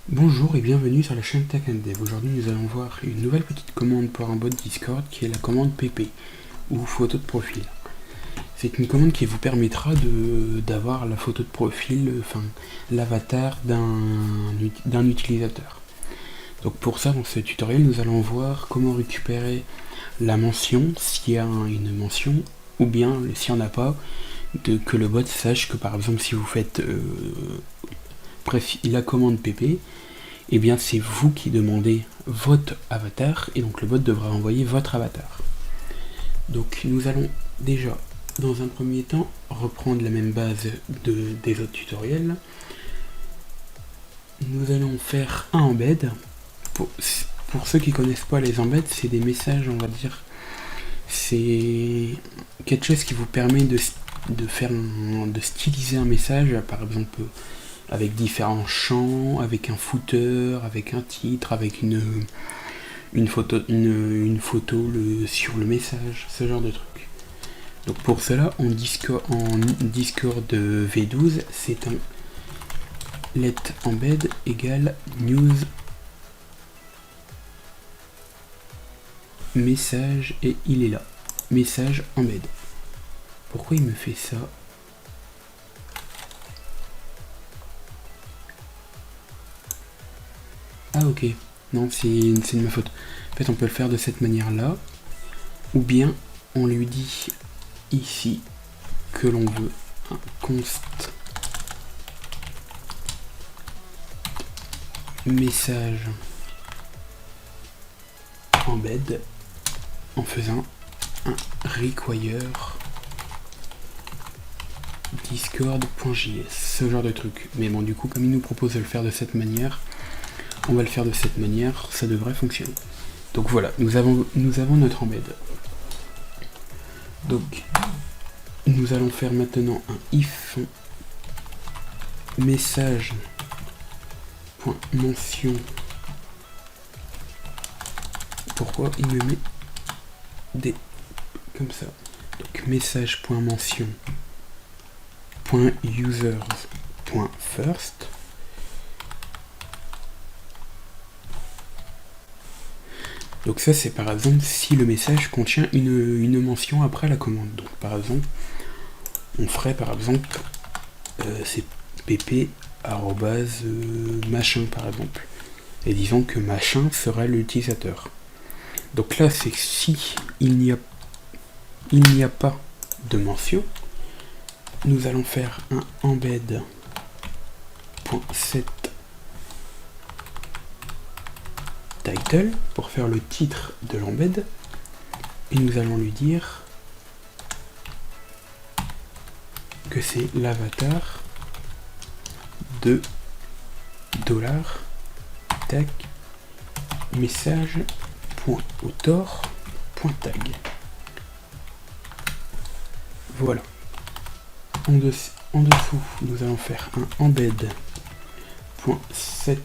Bonjour et bienvenue sur la chaîne Tech and Dev. Aujourd'hui nous allons voir une nouvelle petite commande pour un bot Discord qui est la commande PP ou photo de profil. C'est une commande qui vous permettra d'avoir la photo de profil, enfin l'avatar d'un utilisateur. Donc pour ça, dans ce tutoriel, nous allons voir comment récupérer la mention, s'il y a une mention, ou bien s'il n'y en a pas, que le bot sache que par exemple si vous faites la commande PP, et bien c'est vous qui demandez votre avatar, et donc le bot devra envoyer votre avatar. Donc nous allons déjà, dans un premier temps, reprendre la même base des autres tutoriels. Nous allons faire un embed. Pour ceux qui connaissent pas les embeds, c'est des messages, on va dire, c'est quelque chose qui vous permet de styliser un message, par exemple avec différents champs, avec un footer, avec un titre, avec une photo sur le message, ce genre de truc. Donc pour cela, en Discord V12, c'est un let embed égale news message, et il est là, message embed. Pourquoi il me fait ça? Ah ok, non, c'est de ma faute. En fait, on peut le faire de cette manière-là, ou bien on lui dit ici que l'on veut un const message embed en faisant un require discord.js, ce genre de truc. Mais bon, du coup, comme il nous propose de le faire de cette manière, on va le faire de cette manière, ça devrait fonctionner. Donc voilà, nous avons notre embed. Donc nous allons faire maintenant un if message.mention. Pourquoi il me met des comme ça? Donc message.mention.users.first. Donc ça, c'est par exemple si le message contient une mention après la commande. Donc par exemple, on ferait par exemple c'est pp machin par exemple, et disons que machin sera l'utilisateur. Donc là, c'est si il n'y a pas de mention, nous allons faire un embed.set title pour faire le titre de l'embed, et nous allons lui dire que c'est l'avatar de $tac message.author.tag. Voilà. En dessous, nous allons faire un embed.set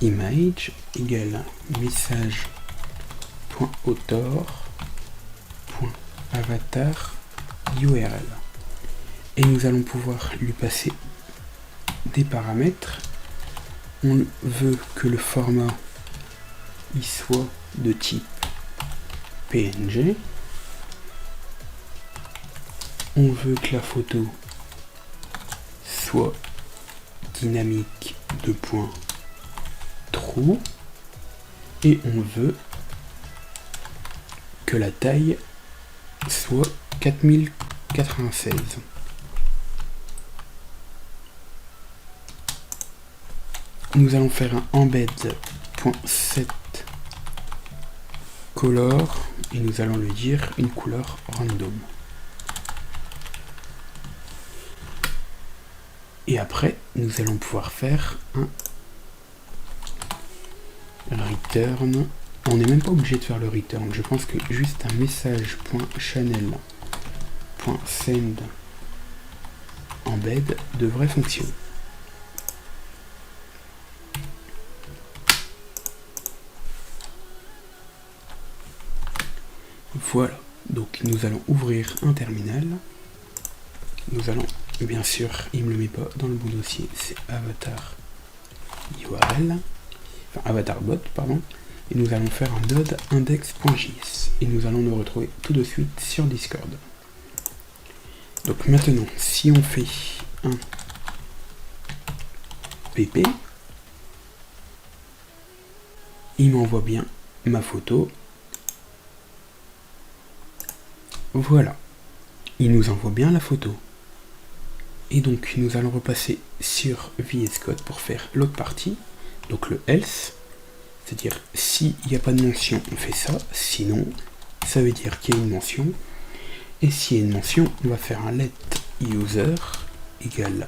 image égale message.author.avatar URL. Et nous allons pouvoir lui passer des paramètres. On veut que le format il soit de type PNG. On veut que la photo soit dynamique de point true, et on veut que la taille soit 4096. Nous allons faire un embed.set color, et nous allons lui dire une couleur random. Et après, nous allons pouvoir faire un return. On n'est même pas obligé de faire le return. Je pense que juste un message.channel.send embed devrait fonctionner. Voilà. Donc nous allons ouvrir un terminal. nous allons, bien sûr, il me le met pas dans le bon dossier, c'est avatar URL, enfin avatar bot, pardon, et nous allons faire un node index.js, et nous allons nous retrouver tout de suite sur Discord. Donc maintenant, si on fait un pp, il m'envoie bien ma photo. Voilà, il nous envoie bien la photo. Et donc nous allons repasser sur VS Code pour faire l'autre partie, donc le else, c'est-à-dire s'il n'y a pas de mention, on fait ça, sinon ça veut dire qu'il y a une mention, et s'il y a une mention, on va faire un let user égale,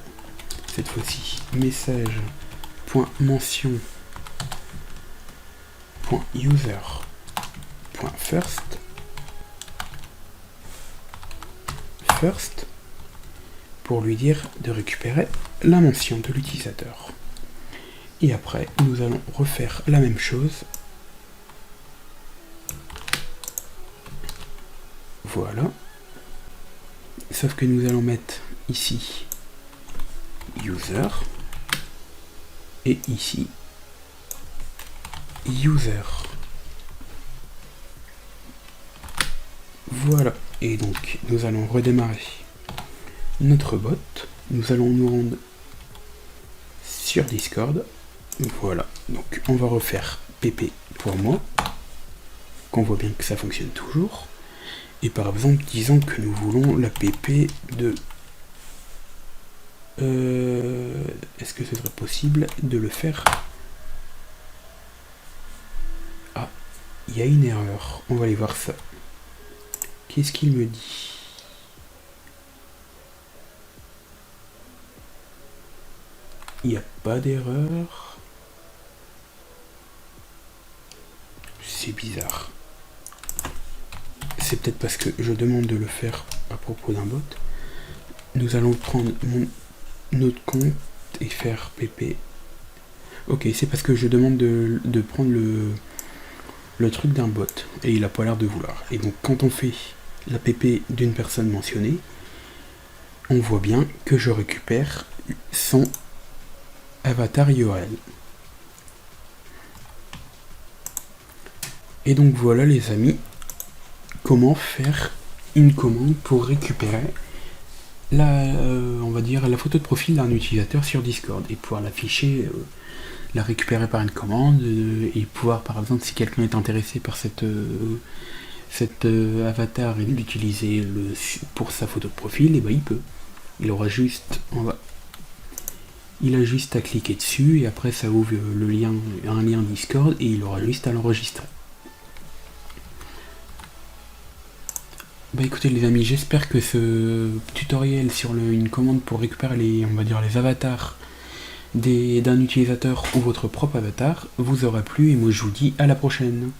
cette fois-ci, message.mention.user.first pour lui dire de récupérer la mention de l'utilisateur. Et après, nous allons refaire la même chose. Voilà. Sauf que nous allons mettre ici user et ici user. Voilà. Et donc, nous allons redémarrer notre bot. Nous allons nous rendre sur Discord. Voilà. Donc, on va refaire pp pour moi. Qu'on voit bien que ça fonctionne toujours. Et par exemple, disons que nous voulons la pp de... Est-ce que ce serait possible de le faire? Ah, il y a une erreur. On va aller voir ça. Qu'est-ce qu'il me dit? Il n'y a pas d'erreur. C'est bizarre. C'est peut-être parce que je demande de le faire à propos d'un bot. Nous allons prendre notre compte et faire pp. Ok, c'est parce que je demande de prendre le truc d'un bot. Et il a pas l'air de vouloir. Et donc quand on fait la pp d'une personne mentionnée, on voit bien que je récupère son avatar URL. Et donc voilà les amis, comment faire une commande pour récupérer on va dire la photo de profil d'un utilisateur sur Discord et pouvoir l'afficher, la récupérer par une commande et pouvoir par exemple si quelqu'un est intéressé par cet avatar et l'utiliser pour sa photo de profil, et ben il peut. Il aura juste il a juste à cliquer dessus et après ça ouvre le lien, un lien Discord et il aura juste à l'enregistrer. Bah écoutez les amis, j'espère que ce tutoriel sur une commande pour récupérer les avatars d'un utilisateur ou votre propre avatar vous aura plu et moi je vous dis à la prochaine.